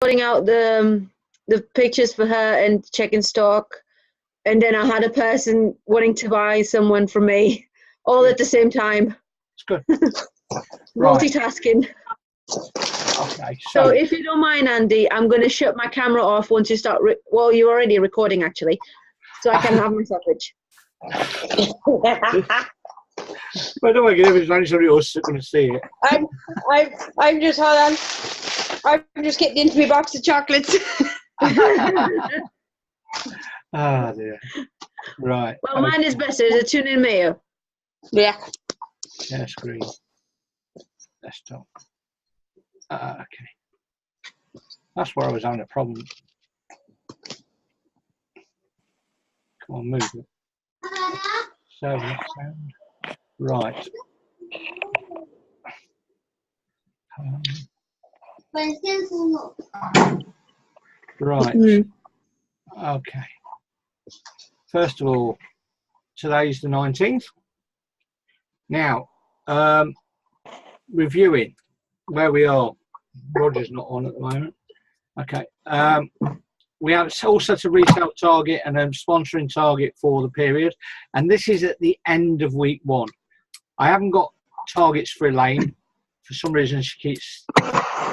sorting out the pictures for her and checking stock, and then I had a person wanting to buy someone from me, all at the same time. It's good. Multitasking. Okay. So if you don't mind, Andy, I'm going to shut my camera off once you start. Well, you're already recording actually, so I can have my sausage. Well, don't worry, if it's only somebody else going to see it. I'm just, hold on. I'm just getting into my box of chocolates. Oh dear. Right. Well, mine is better. Is it tuna and mayo? Yeah. Yeah, screen. Desktop. Okay. That's where I was having a problem. Come on, move it. Sound. Right. Right. Okay. First of all, today's the 19th. Now, reviewing where we are. Roger's not on at the moment. Okay. We have all set a retail target and a sponsoring target for the period, and this is at the end of week 1. I haven't got targets for Elaine. For some reason, she keeps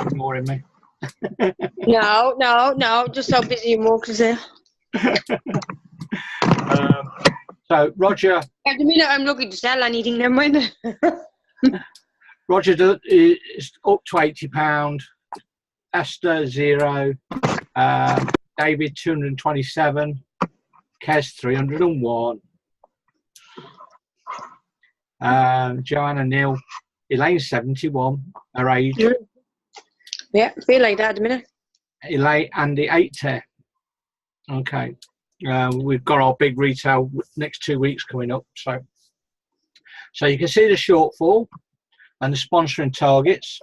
ignoring me. No. Just so busy and walks there. So Roger. At the minute, I'm looking to sell anything. Never mind. Roger is up to £80. Esther 0. David 227. Kes 301. Joanna Neal. Elaine 71. Her age. Yeah, feel like that at the minute. Elaine Andy 80. Okay. We've got our big retail next 2 weeks coming up. So you can see the shortfall and the sponsoring targets.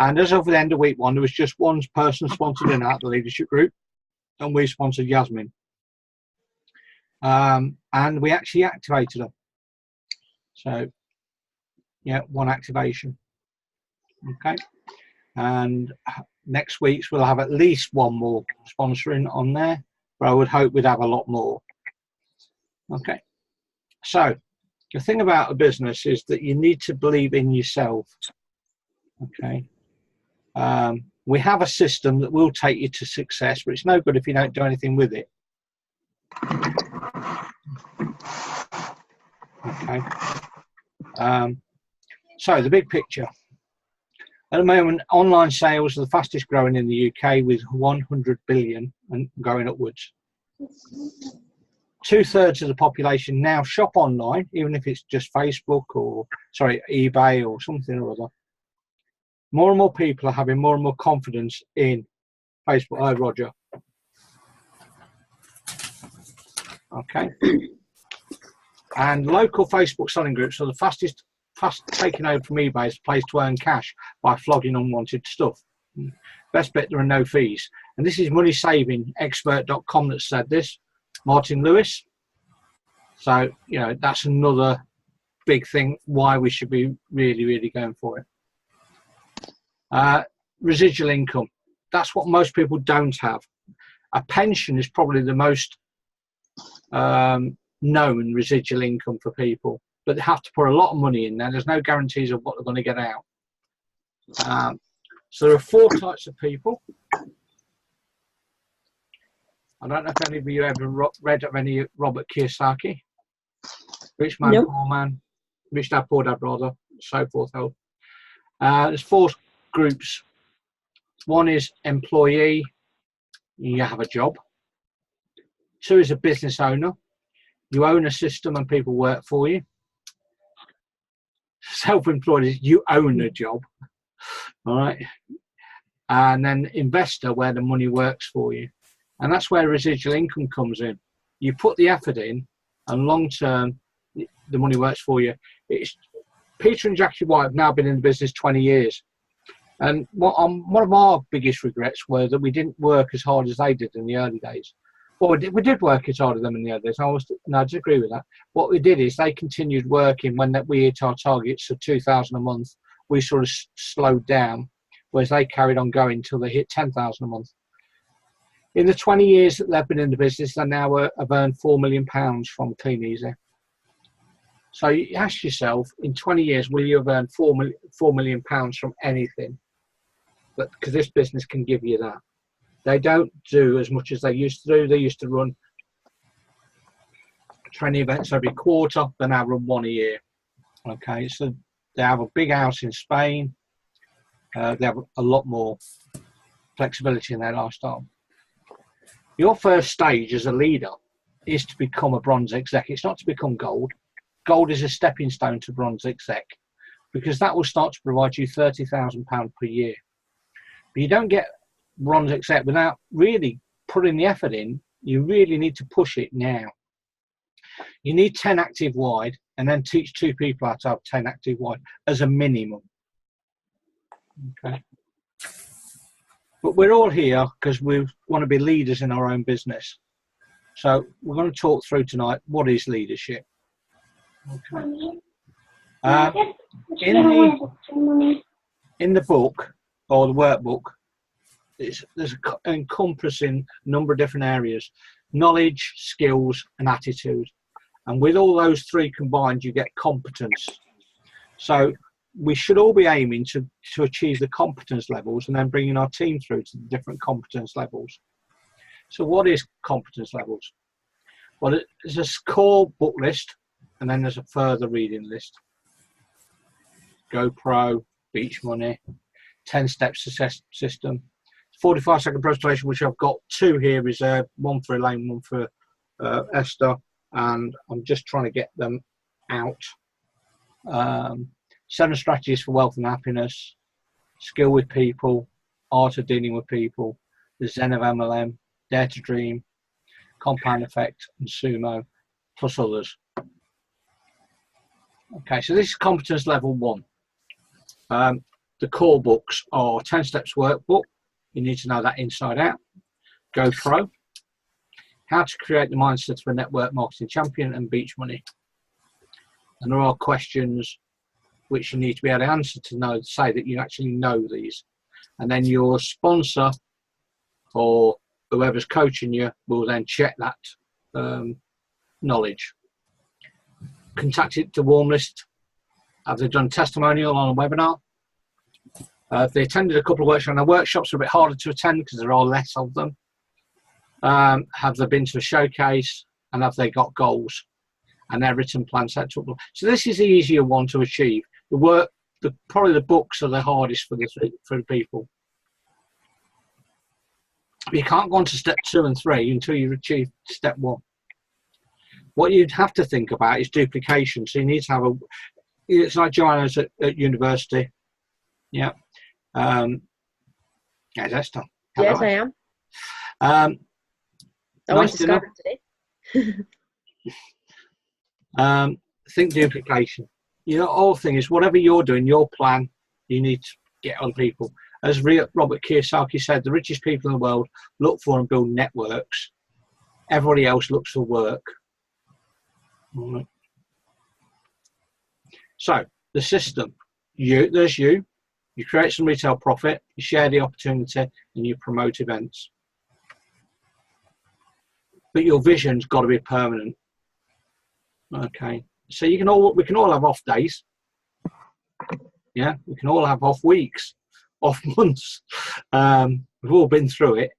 And as of the end of week 1, there was just one person sponsored in out the leadership group, and we sponsored Yasmin. And we actually activated her. So, yeah, 1 activation. Okay. And next week's we'll have at least 1 more sponsoring on there, but I would hope we'd have a lot more. Okay. So, the thing about a business is that you need to believe in yourself. Okay. We have a system that will take you to success, but it's no good if you don't do anything with it. Okay. So the big picture. At the moment, online sales are the fastest growing in the UK with 100 billion and going upwards. 2/3 of the population now shop online, even if it's just Facebook or, eBay or something or other. More and more people are having more and more confidence in Facebook. Oh, Roger. Okay. And local Facebook selling groups are the fast taking over from eBay as a place to earn cash by flogging unwanted stuff. Best bet there are no fees. And this is moneysavingexpert.com that said this. Martin Lewis. So, you know, that's another big thing why we should be really, really going for it. Residual income. That's what most people don't have. A pension is probably the most known residual income for people, but they have to put a lot of money in there. There's no guarantees of what they're going to get out. So there are 4 types of people. I don't know if any of you ever read of any Robert Kiyosaki. Rich Man, Nope. Poor Man, Rich Dad, Poor Dad, brother, so forth. There's 4 groups. One is employee, you have a job. 2 is a business owner, you own a system and people work for you. Self-employed is you own a job, all right. And then investor, where the money works for you, and that's where residual income comes in. You put the effort in, and long term, the money works for you. It's Peter and Jackie White have now been in the business 20 years. And one of our biggest regrets were that we didn't work as hard as they did in the early days. Well, we did work as hard as them in the early days. I disagree with that. What we did is they continued working when we hit our targets of 2,000 a month. We sort of slowed down. whereas they carried on going until they hit 10,000 a month. In the 20 years that they've been in the business, they now have earned £4 million from Clean Easy. So you ask yourself, in 20 years, will you have earned £4 million from anything? But because this business can give you that. They don't do as much as they used to do. They used to run training events every quarter, they now run one a year. Okay, so they have a big house in Spain. They have a lot more flexibility in their lifestyle. Your first stage as a leader is to become a bronze exec. It's not to become gold. Gold is a stepping stone to bronze exec, because that will start to provide you £30,000 per year. But you don't get bronze exec without really putting the effort in. You really need to push it now. You need 10 active wide, and then teach 2 people how to have 10 active wide as a minimum. Okay. But we're all here because we want to be leaders in our own business. So we're going to talk through tonight, what is leadership? Okay. In the book, or the workbook, there's an encompassing number of different areas: knowledge, skills, and attitude. And with all those 3 combined, you get competence. So we should all be aiming to achieve the competence levels, and then bringing our team through to the different competence levels. So what is competence levels? Well, there's a core book list, and then there's a further reading list. GoPro, Beach Money, 10-step success system, 45-second presentation, which I've got 2 here reserved, one for Elaine, one for Esther, and I'm just trying to get them out. 7 strategies for wealth and happiness, skill with people, art of dealing with people, the Zen of MLM, Dare to Dream, Compound Effect, and Sumo, plus others. Okay, so this is competence level 1. The core books are 10 Steps Workbook. You need to know that inside out. GoPro, How to Create the Mindset of a Network Marketing Champion, and Beach Money. And there are questions which you need to be able to answer to say that you actually know these. And then your sponsor or whoever's coaching you will then check that knowledge. Contact it to warm list. Have they done testimonial on a webinar? If they attended a couple of workshops, and the workshops are a bit harder to attend because there are less of them. Have they been to a showcase, and have they got goals and their written plan set up? So this is the easier one to achieve. Probably the books are the hardest for the people. You can't go on to step 2 and 3 until you've achieved step 1. What you'd have to think about is duplication. So you need to have it's like Joanna's at university. Yeah. Yeah, that's done. Yes, I am. I went to Scotland today. Think duplication. The whole thing is, whatever you're doing, your plan, you need to get other people. As Robert Kiyosaki said, the richest people in the world look for and build networks. Everybody else looks for work. All right. So the system, there's you create some retail profit, you share the opportunity, and you promote events. But your vision's got to be permanent. Okay, so we can all have off days. Yeah, we can all have off weeks, off months. We've all been through it.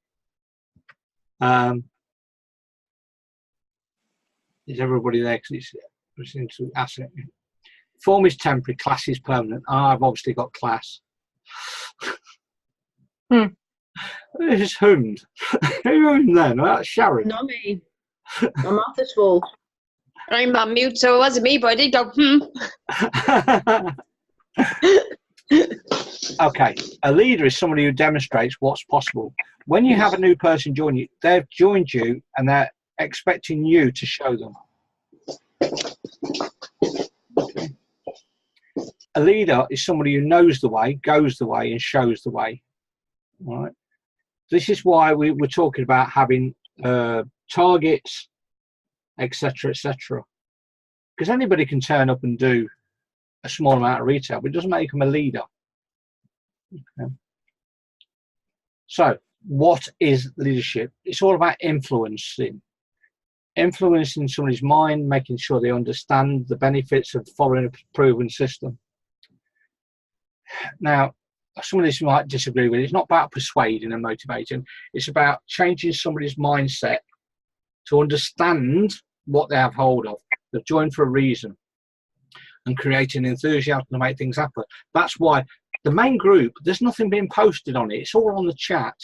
Is everybody there? Because it's into asset. Form is temporary, class is permanent. I've obviously got class. Who's hummed? Who hummed then? That's Sharon. Not me. I'm off the school. I'm on mute, so it wasn't me, but I did go, Okay, a leader is somebody who demonstrates what's possible. When you have a new person join you, they've joined you and they're expecting you to show them. Okay. A leader is somebody who knows the way, goes the way, and shows the way. All right. This is why we're talking about having targets, etc., etc. Because anybody can turn up and do a small amount of retail, but it doesn't make them a leader. Okay. So what is leadership? It's all about influencing somebody's mind, making sure they understand the benefits of following a proven system. Now, some of this might disagree with. It's not about persuading and motivating. It's about changing somebody's mindset to understand what they have hold of. They've joined for a reason, and creating enthusiasm to make things happen. That's why the main group, there's nothing being posted on it. It's all on the chat.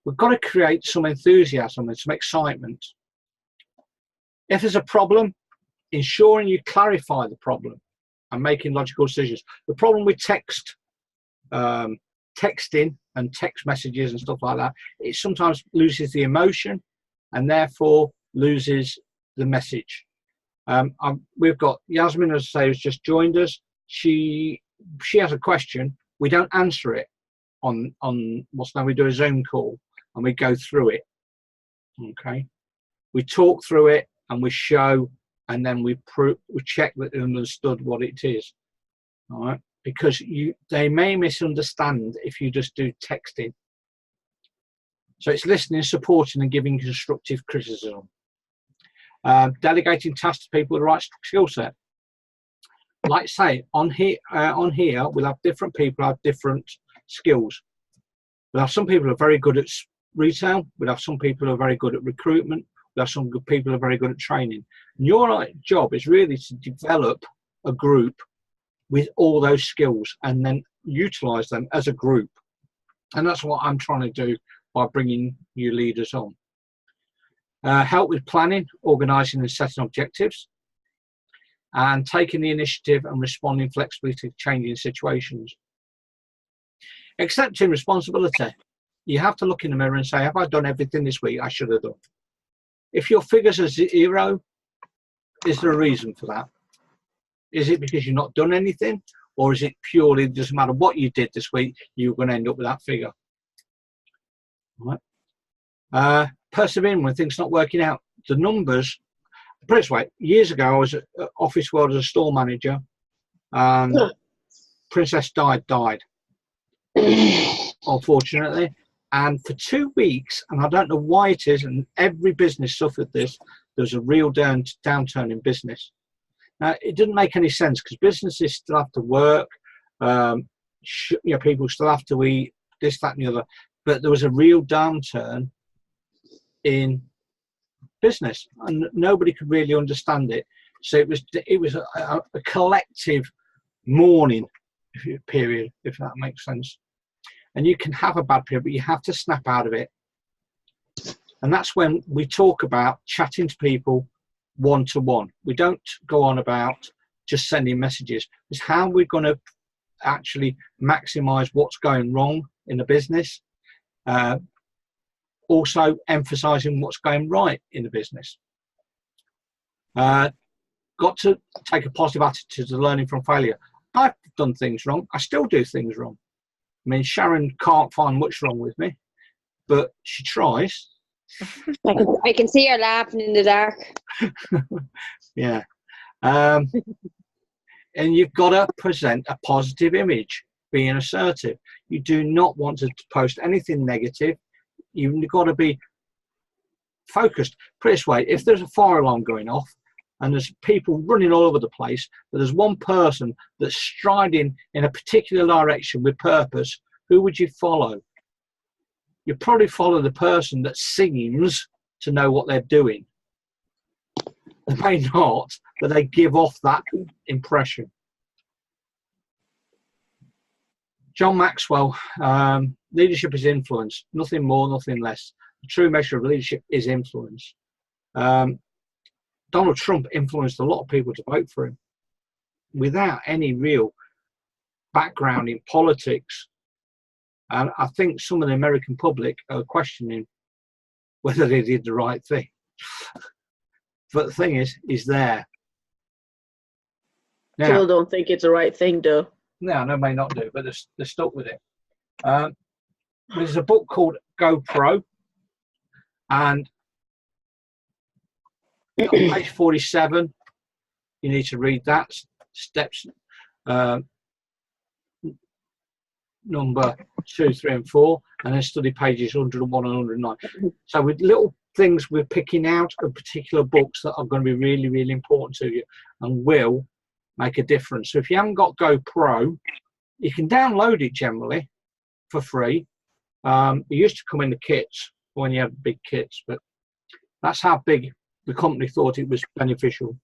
We've got to create some enthusiasm and some excitement. If there's a problem, ensuring you clarify the problem and making logical decisions. The problem with texting and text messages and stuff like that, it sometimes loses the emotion and therefore loses the message. We've got Yasmin, as I say, who's just joined us. She has a question. We don't answer it on what's now. We do a Zoom call and we go through it. Okay, we talk through it and we show, and then we check that they understood what it is. All right, because they may misunderstand if you just do texting. So it's listening, supporting, and giving constructive criticism. Delegating tasks to people with the right skill set. Like say on here we'll have different people have different skills. We'll have some people who are very good at retail. We'll have some people who are very good at recruitment. We'll have some good people who are very good at training. And your job is really to develop a group with all those skills and then utilize them as a group. And that's what I'm trying to do by bringing new leaders on. Help with planning, organising and setting objectives, and taking the initiative and responding flexibly to changing situations. Accepting responsibility. You have to look in the mirror and say, have I done everything this week I should have done? If your figures are 0, is there a reason for that? Is it because you've not done anything? Or is it purely, it doesn't matter what you did this week, you're going to end up with that figure? All right. Persevering when things are not working out. The numbers, put it this way, years ago I was at Office World as a store manager, and Princess died, unfortunately. And for 2 weeks, and I don't know why it is, and every business suffered this, there was a real downturn in business. Now, it didn't make any sense because businesses still have to work, people still have to eat, this, that, and the other. But there was a real downturn in business, and nobody could really understand it. So it was a collective mourning period, if that makes sense. And you can have a bad period, but you have to snap out of it. And that's when we talk about chatting to people one-to-one. We don't go on about just sending messages. It's how we're going to actually maximize what's going wrong in the business. Also emphasizing what's going right in the business. Got to take a positive attitude to learning from failure. I've done things wrong. I still do things wrong. I mean, Sharon can't find much wrong with me, but she tries. I can see her laughing in the dark. Yeah. And you've got to present a positive image, being assertive. You do not want to post anything negative. You've got to be focused. Put it this way, if there's a fire alarm going off and there's people running all over the place, but there's one person that's striding in a particular direction with purpose, who would you follow? You probably follow the person that seems to know what they're doing. They may not, but they give off that impression. John Maxwell, leadership is influence, nothing more, nothing less. The true measure of leadership is influence. Donald Trump influenced a lot of people to vote for him without any real background in politics. And I think some of the American public are questioning whether they did the right thing. But the thing is, he's there. Now, Still don't think it's the right thing, though. No, they may not do, but they're stuck with it. There's a book called GoPro, and on page 47, you need to read that. Steps. number 2, 3 and 4, and then study pages 101 and 109. So with little things, we're picking out of particular books that are going to be really, really important to you and will make a difference. So if you haven't got GoPro, you can download it generally for free. It used to come in the kits when you had big kits, but that's how big the company thought it was beneficial.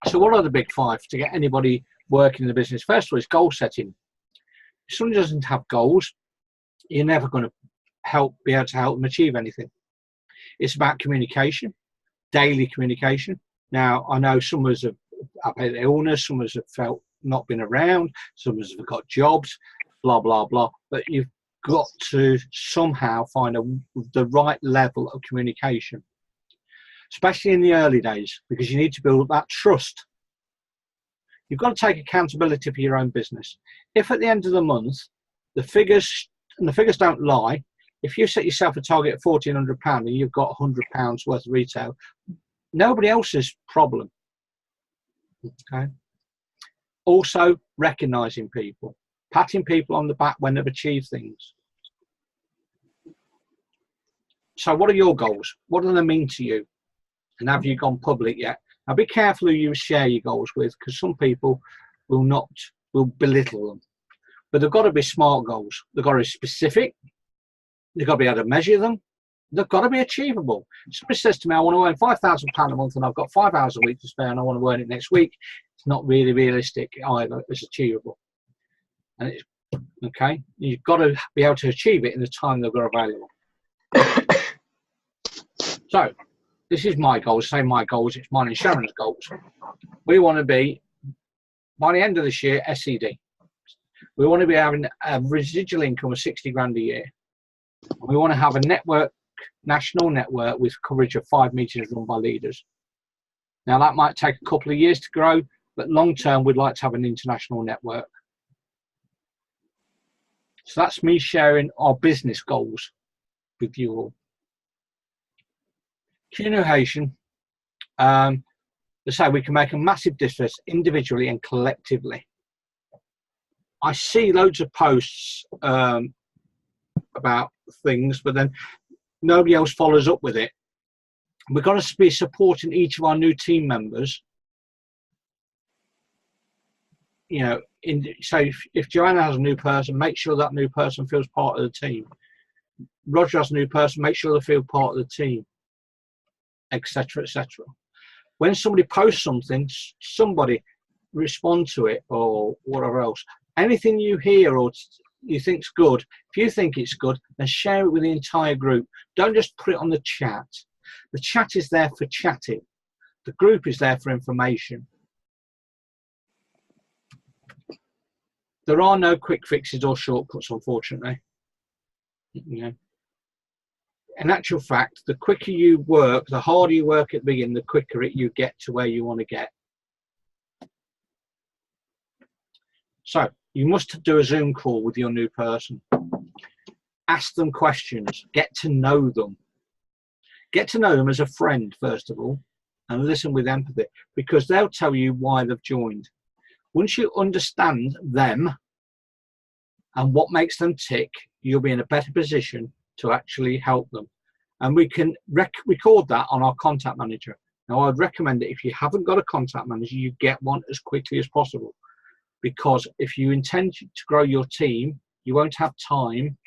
So what are the big 5 to get anybody working in the business? First of all is goal setting. If someone doesn't have goals, you're never going to be able to help them achieve anything. It's about communication, daily communication. Now, I know some of us have had illness, some of us have felt not been around, some of us have got jobs, blah, blah, blah. But you've got to somehow find the right level of communication, especially in the early days, because you need to build that trust. You've got to take accountability for your own business. If at the end of the month, the figures don't lie, if you set yourself a target of £1,400 and you've got £100 worth of retail, nobody else's problem. Okay. Also, recognizing people, patting people on the back when they've achieved things. So what are your goals? What do they mean to you? And have you gone public yet? Now be careful who you share your goals with, because some people will belittle them. But they've got to be smart goals. They've got to be specific. They've got to be able to measure them. They've got to be achievable. Somebody says to me, I want to earn £5,000 a month and I've got 5 hours a week to spare and I want to earn it next week. It's not really realistic either. It's achievable. And it's, okay, you've got to be able to achieve it in the time they've got available. So, this is my goals. Say my goals, it's mine and Sharon's goals. We want to be, by the end of this year, SED. We want to be having a residual income of 60 grand a year. We want to have a network, national network with coverage of 5 meetings run by leaders. Now that might take a couple of years to grow, but long term we'd like to have an international network. So that's me sharing our business goals with you all. Communication, they say we can make a massive difference individually and collectively. I see loads of posts about things, but then nobody else follows up with it. We've got to be supporting each of our new team members. You know, so if Joanna has a new person, make sure that new person feels part of the team. Roger has a new person, make sure they feel part of the team, etc., etc. When somebody posts something, somebody respond to it or whatever else. Anything you hear or you think's good, if you think it's good, then share it with the entire group. Don't just put it on the chat. The chat is there for chatting. The group is there for information. There are no quick fixes or shortcuts, unfortunately. You know, in actual fact, the quicker you work, the harder you work at the beginning, the quicker you get to where you want to get. So you must do a Zoom call with your new person. Ask them questions. Get to know them. Get to know them as a friend, first of all, and listen with empathy, because they'll tell you why they've joined. Once you understand them and what makes them tick, you'll be in a better position to actually help them. And we can record that on our contact manager. Now, I'd recommend that if you haven't got a contact manager, you get one as quickly as possible. Because if you intend to grow your team, you won't have time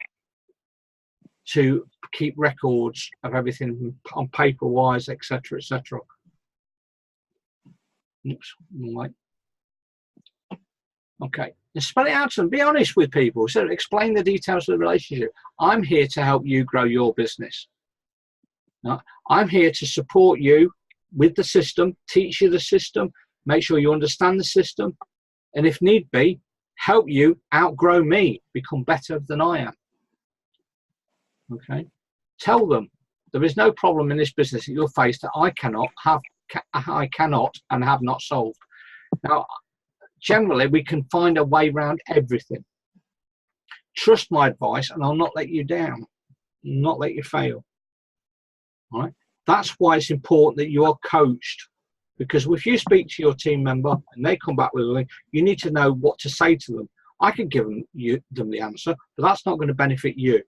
to keep records of everything on paper-wise, etc., etc. Oops, right. Okay, and spell it out to them. Be honest with people. So explain the details of the relationship. I'm here to help you grow your business. Now, I'm here to support you with the system, teach you the system, make sure you understand the system, and if need be, help you outgrow me, become better than I am. Okay, tell them there is no problem in this business that you'll face that I cannot and have not solved. Now, generally, we can find a way around everything. Trust my advice, and I'll not let you down, not let you fail. All right. That's why it's important that you are coached Because if you speak to your team member and they come back with a link, you need to know what to say to them. I can give them the answer, but that's not going to benefit you.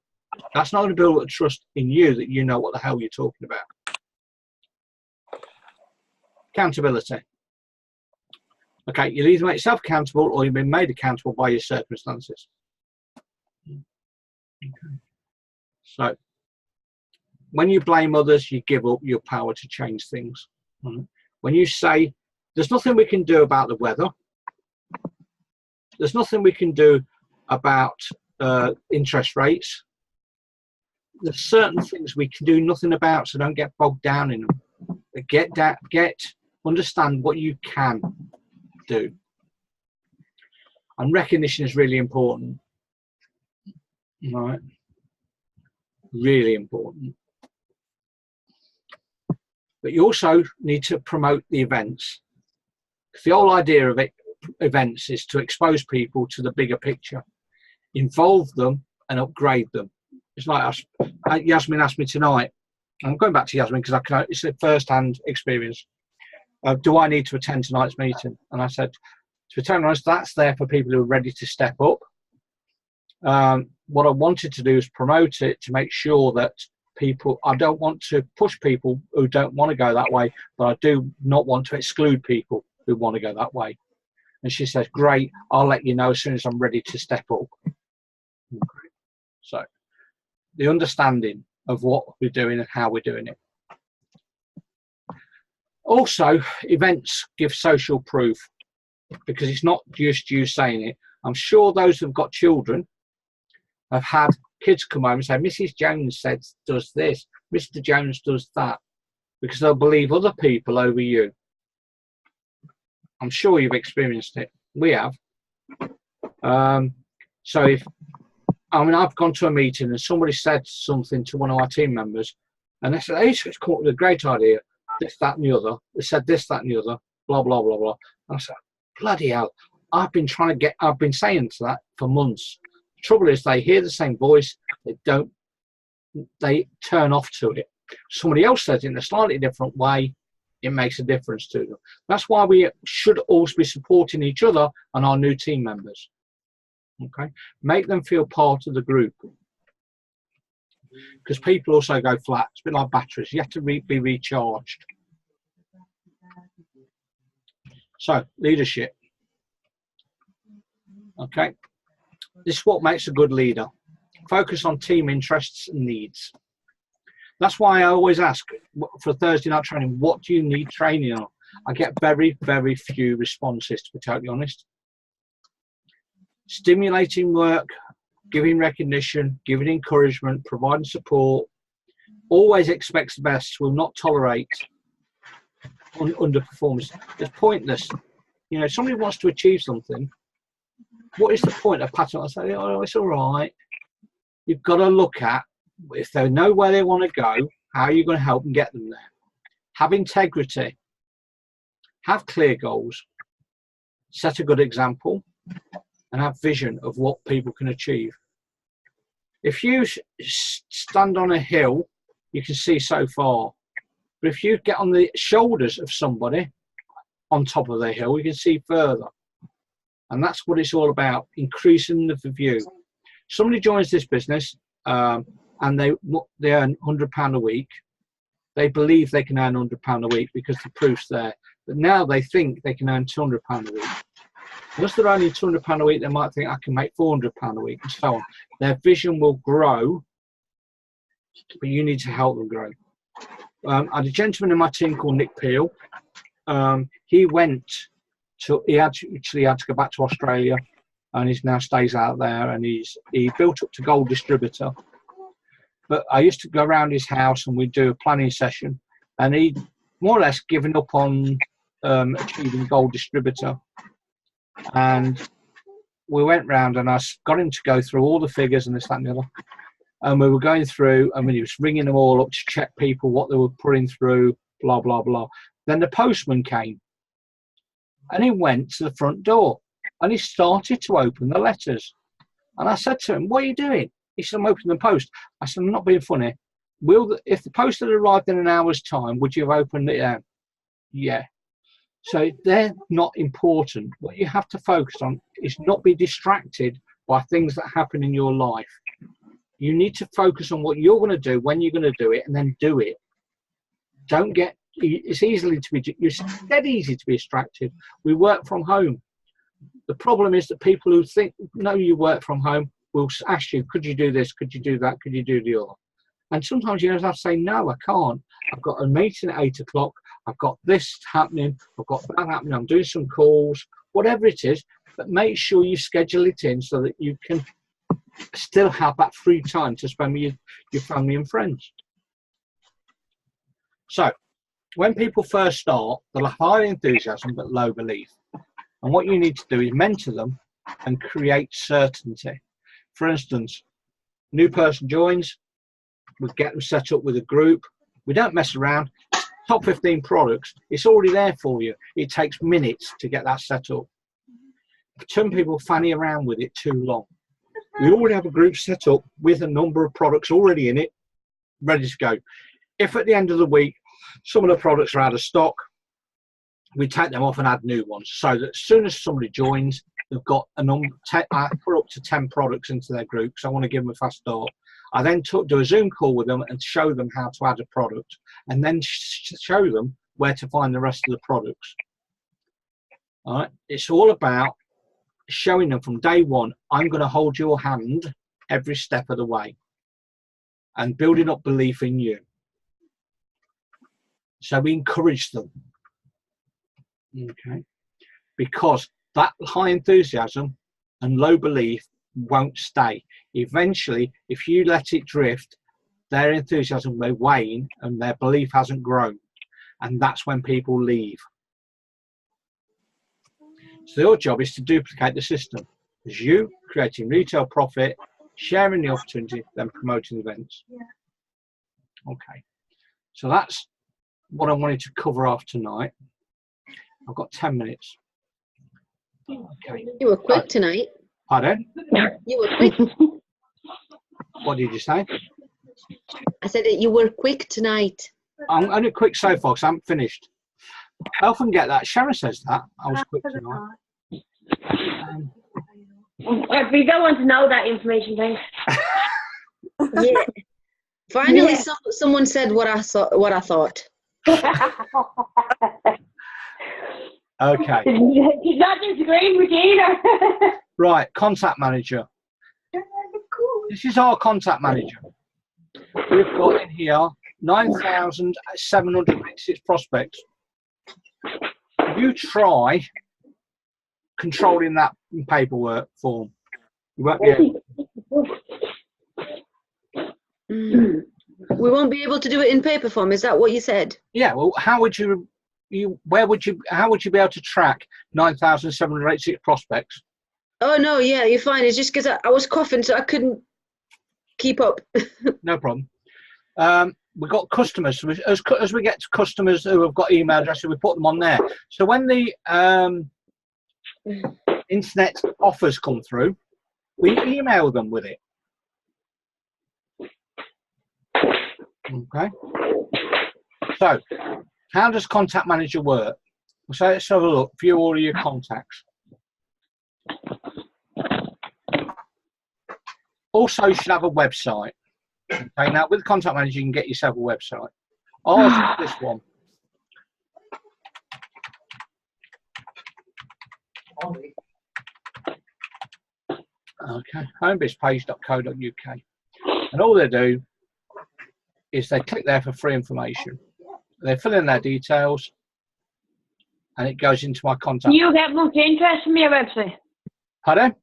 That's not going to build a trust in you that you know what the hell you're talking about. Accountability. Okay, you'll either make yourself accountable or you've been made accountable by your circumstances. Okay. So, when you blame others, you give up your power to change things. When you say, there's nothing we can do about the weather, there's nothing we can do about interest rates, there's certain things we can do nothing about, so don't get bogged down in them. Understand what you can do. And recognition is really important. Right? Really important. But you also need to promote the events. The whole idea of events is to expose people to the bigger picture, involve them and upgrade them. It's like Yasmin asked me tonight. I'm going back to Yasmin because it's a first-hand experience. Do I need to attend tonight's meeting? And I said, to be totally honest, that's there for people who are ready to step up. What I wanted to do is promote it to make sure that I don't want to push people who don't want to go that way, but I do not want to exclude people who want to go that way. And she says, great, I'll let you know as soon as I'm ready to step up. Okay. So the understanding of what we're doing and how we're doing it. Also, events give social proof, because it's not just you saying it. I'm sure those who've got children have had kids come home and say, Mrs. Jones does this, Mr. Jones does that, because they'll believe other people over you. I'm sure you've experienced it. We have. So I've gone to a meeting and somebody said something to one of our team members, and they said, hey, it's come up with a great idea, this, that, and the other. They said this, that, and the other, blah, blah, blah, blah. And I said, bloody hell, I've been saying to that for months. The trouble is, they hear the same voice, they turn off to it. Somebody else says it in a slightly different way, it makes a difference to them. That's why we should always be supporting each other and our new team members. Okay, make them feel part of the group, because people also go flat. It's a bit like batteries. You have to be recharged. So, leadership. Okay, this is what makes a good leader. Focus on team interests and needs. That's why I always ask for Thursday night training, what do you need training on? I get very, very few responses, to be totally honest. Stimulating work, giving recognition, giving encouragement, providing support, always expects the best, will not tolerate underperformance. It's pointless. You know, if somebody wants to achieve something, what is the point of patting on and saying, oh, it's all right? You've got to look at, if they know where they want to go, how are you going to help them get them there? Have integrity. Have clear goals. Set a good example. And have vision of what people can achieve. If you stand on a hill, you can see so far. But if you get on the shoulders of somebody on top of the hill, you can see further. And that's what it's all about, increasing the view. Somebody joins this business and they earn £100 a week. They believe they can earn £100 a week because the proof's there. But now they think they can earn £200 a week. Once they're only £200 a week, they might think I can make £400 a week, and so on. Their vision will grow, but you need to help them grow. I had a gentleman in my team called Nick Peel. He actually had to go back to Australia, and he now stays out there, and he built up to gold distributor. But I used to go around his house and we'd do a planning session, and he'd more or less given up on achieving gold distributor. And we went round and I got him to go through all the figures and this, that and the other. And we were going through and he was ringing them all up to check people, what they were putting through, blah, blah, blah. Then the postman came and he went to the front door and he started to open the letters. And I said to him, what are you doing? He said, I'm opening the post. I said, I'm not being funny. If the post had arrived in an hour's time, would you have opened it? Yeah. So they're not important. What you have to focus on is not be distracted by things that happen in your life. You need to focus on what you're going to do, when you're going to do it, and then do it. Don't get, it's it's dead easy to be distracted. We work from home. The problem is that people who know you work from home will ask you, could you do this? Could you do that? Could you do the other? And sometimes you have to say, no, I can't. I've got a meeting at 8 o'clock. I've got this happening. I've got that happening. I'm doing some calls, whatever it is. But make sure you schedule it in so that you can still have that free time to spend with your family and friends. So when people first start, they'll have high enthusiasm but low belief. And what you need to do is mentor them and create certainty. For instance, new person joins, we get them set up with a group. We don't mess around. Top 15 products, it's already there for you. It takes minutes to get that set up. Some people fanny around with it too long. We already have a group set up with a number of products already in it, ready to go. If at the end of the week, some of the products are out of stock, we take them off and add new ones, so that as soon as somebody joins, they've got I put up to 10 products into their group, so I want to give them a fast start. I then do a Zoom call with them and show them how to add a product, and then show them where to find the rest of the products. All right, it's all about showing them from day one, I'm going to hold your hand every step of the way, and building up belief in you. So we encourage them, okay, because that high enthusiasm and low belief won't stay. Eventually, if you let it drift, their enthusiasm may wane and their belief hasn't grown, and that's when people leave. So your job is to duplicate the system. It's you creating retail profit, sharing the opportunity, then promoting events. Okay, so that's what I wanted to cover off tonight. I've got 10 minutes. Okay. You were quick tonight. Pardon? You were quick. What did you say? I said that you were quick tonight. I'm only quick so far because I haven't finished. I often get that. Sharon says that. I was quick tonight. We don't want to know that information, thanks. Yeah. Finally, Yeah. someone said what I thought. Okay. He's not disagreeing with you either. Right, contact manager. This is our contact manager. We've got in here 9,786 prospects. You try controlling that paperwork form. You won't be able. We won't be able to do it in paper form. Is that what you said? Yeah. Well, how would you be able to track 9,786 prospects? Oh no, yeah, you're fine. It's just because I was coughing, so I couldn't keep up. No problem. We've got customers. So as we get to customers who have got email addresses, we put them on there. So when the internet offers come through, we email them with it. Okay. So, how does Contact Manager work? So let's have a look. View all of your contacts. Also, you should have a website. Okay. Now, with Contact Manager, you can get yourself a website. Ours is this one. Okay. homebizpage.co.uk. And all they do is they click there for free information. They fill in their details, and it goes into my contact. Do you get much interest from your website? Pardon?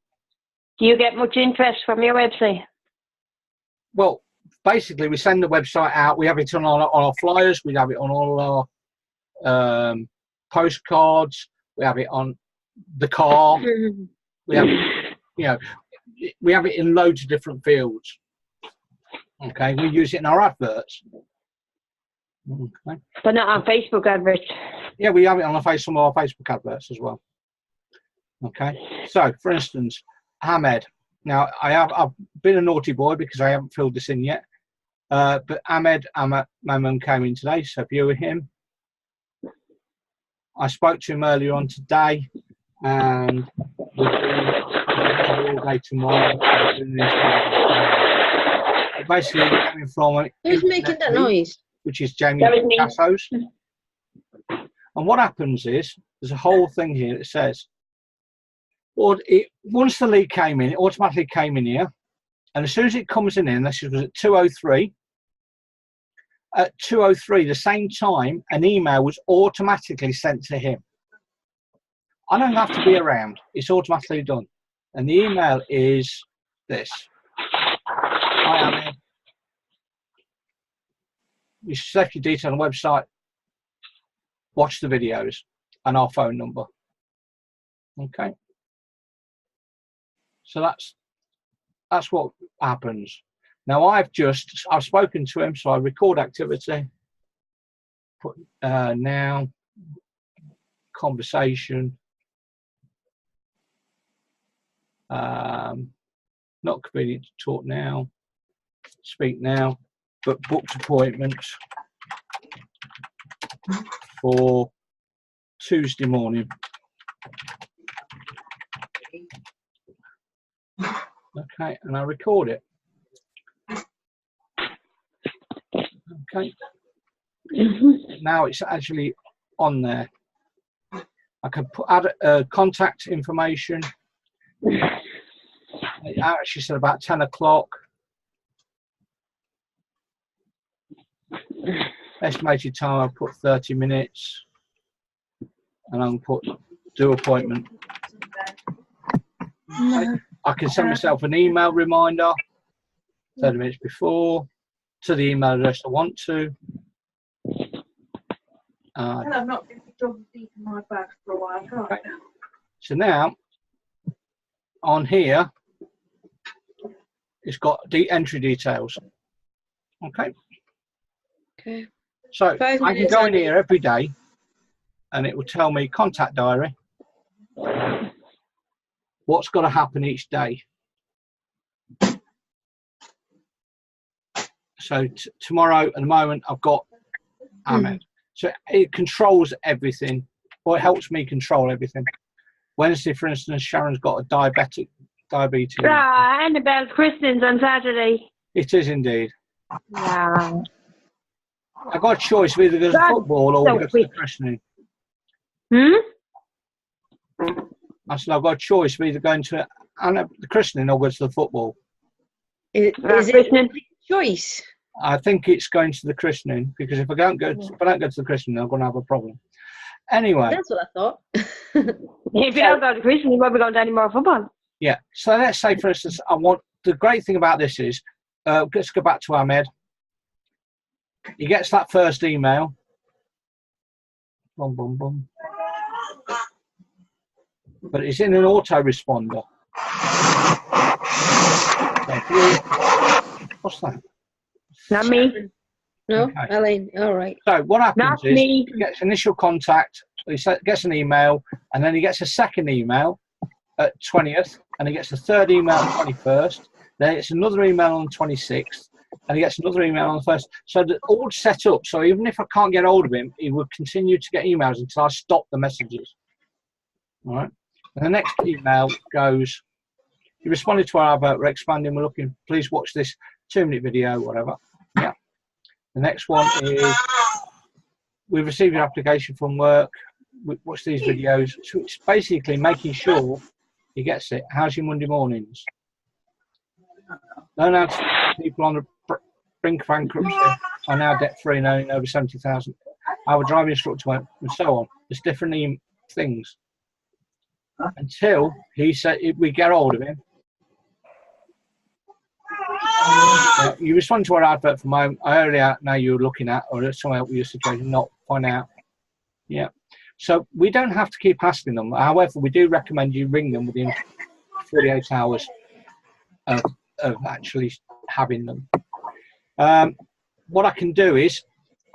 Do you get much interest from your website? Well, basically, we send the website out. We have it on our flyers. We have it on all our postcards. We have it on the car. We have it, we have it in loads of different fields. Okay, we use it in our adverts. Okay. But not on Facebook adverts. Yeah, we have it on some of our Facebook adverts as well. Okay, so for instance, Ahmed. Now I've been a naughty boy because I haven't filled this in yet. But Ahmed, my mum came in today, so view him. I spoke to him earlier on today, and we're doing all day tomorrow. Basically, coming from Who's making that noise? which is Jamie That was me. Cassos. And what happens is, there's a whole thing here that says, once the lead came in, it automatically came in here. And as soon as it comes in, this was at 2:03. At 2:03, the same time, an email was automatically sent to him. I don't have to be around. It's automatically done. And the email is this. Hi, Ahmed. You select your details on the website, watch the videos, and our phone number. Okay. So that's what happens. Now I've spoken to him, so I record activity. Put now conversation. Not convenient to talk now. Speak now, but booked appointments for Tuesday morning. Okay, and I record it. Okay. Now it's actually on there. I can add contact information. It actually said about 10 o'clock. Estimated time, I put 30 minutes. And I'm put do appointment. I can send myself an email reminder 30 minutes before to the email address I want to. I've not been deep in my bag for a while. Okay. So now, on here, it's got the entry details. Okay. Okay. So 5 I can minutes go in here every day, and it will tell me contact diary. What's got to happen each day. So tomorrow, at the moment, I've got Ahmed. So it controls everything, or it helps me control everything. Wednesday, for instance, Sharon's got a diabetes. Annabelle's christenings on Saturday. It is indeed. Yeah. I've got a choice of either go to football or go to the christening. I said I've got a choice of either going to the christening or go to the football. Is it a choice? I think it's going to the christening, because if I don't go to the christening, I'm going to have a problem. Anyway. That's what I thought. If you don't go to christening, you won't be going to any more football. Yeah. So let's say, for instance, the great thing about this is, let's go back to Ahmed. He gets that first email. Boom, boom, boom. But it's in an autoresponder. What's that? Not me. No, Okay. Elaine. All right. So what happens Not is me. he gets initial contact, he gets an email, and then he gets a second email at 20th, and he gets a third email on 21st, then it's another email on 26th, and he gets another email on the 1st. So the all set up, so even if I can't get hold of him, he will continue to get emails until I stop the messages. All right. And the next email goes, you responded to our advert, we're expanding, we're looking, please watch this 2-minute video, whatever. Yeah. The next one is, we've received your application from work, watch these videos. So it's basically making sure he gets it. How's your Monday mornings? Learn how to people on the brink of bankruptcy are now debt-free and owning over 70,000. Our driving instructor went, and so on. There's different things. Until he said we get hold of him. You respond to our advert for my earlier now you're looking at, or somewhere else your situation, not find out. Yeah. So we don't have to keep asking them. However, we do recommend you ring them within 48 hours of actually having them. What I can do is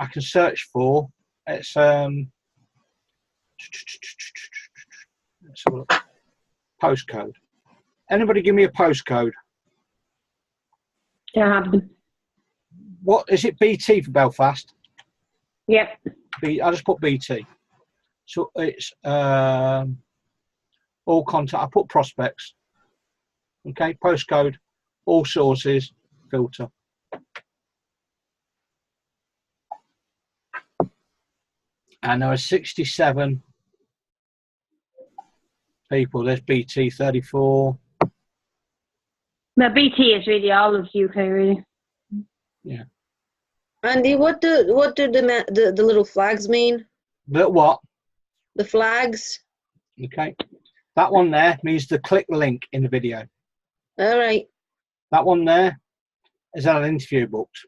I can search for let's have a look. Postcode. Anybody give me a postcode? What is it? BT for Belfast? Yep. I just put BT. So it's all contact. I put prospects. Okay, postcode, all sources, filter. And there are 67 people. There's BT 34. No, BT is really all of UK, really. Yeah. Andy, what do the little flags mean? But what? The flags. Okay. That one there means to click the link in the video. All right. That one there is an interview booked.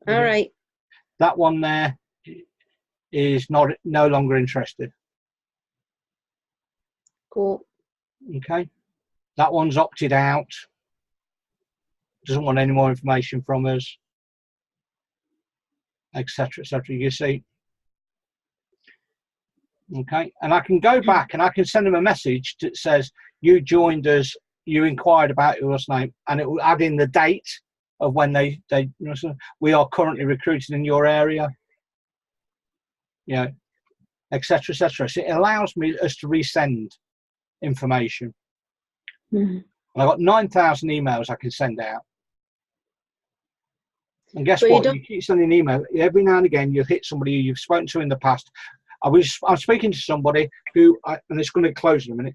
All right. That one there is no longer interested. Cool. Okay. That one's opted out. Doesn't want any more information from us, etc., etc. You see. Okay, and I can go back and I can send them a message that says you joined us, you inquired about your name, and it will add in the date of when they we are currently recruiting in your area, you know, etc., etc. So it allows us to resend information. Mm-hmm. And I've got 9,000 emails I can send out. And guess But what? You keep sending an email. Every now and again, you'll hit somebody who you've spoken to in the past. I'm speaking to somebody who, and it's going to close in a minute.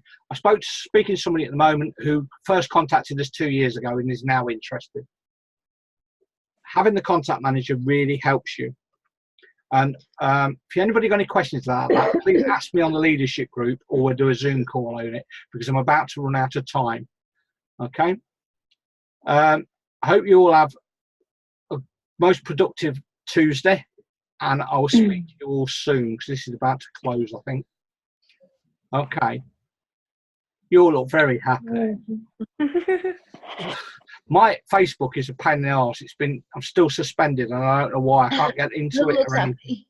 Speaking to somebody at the moment who first contacted us 2 years ago and is now interested. Having the contact manager really helps you. And if anybody got any questions about that, please ask me on the leadership group, or we'll do a Zoom call on it, because I'm about to run out of time. Okay. I hope you all have a most productive Tuesday, and I will speak to you all soon, because this is about to close, I think. Okay. You all look very happy. My Facebook is a pain in the arse. I'm still suspended, and I don't know why. I can't get into it or anything.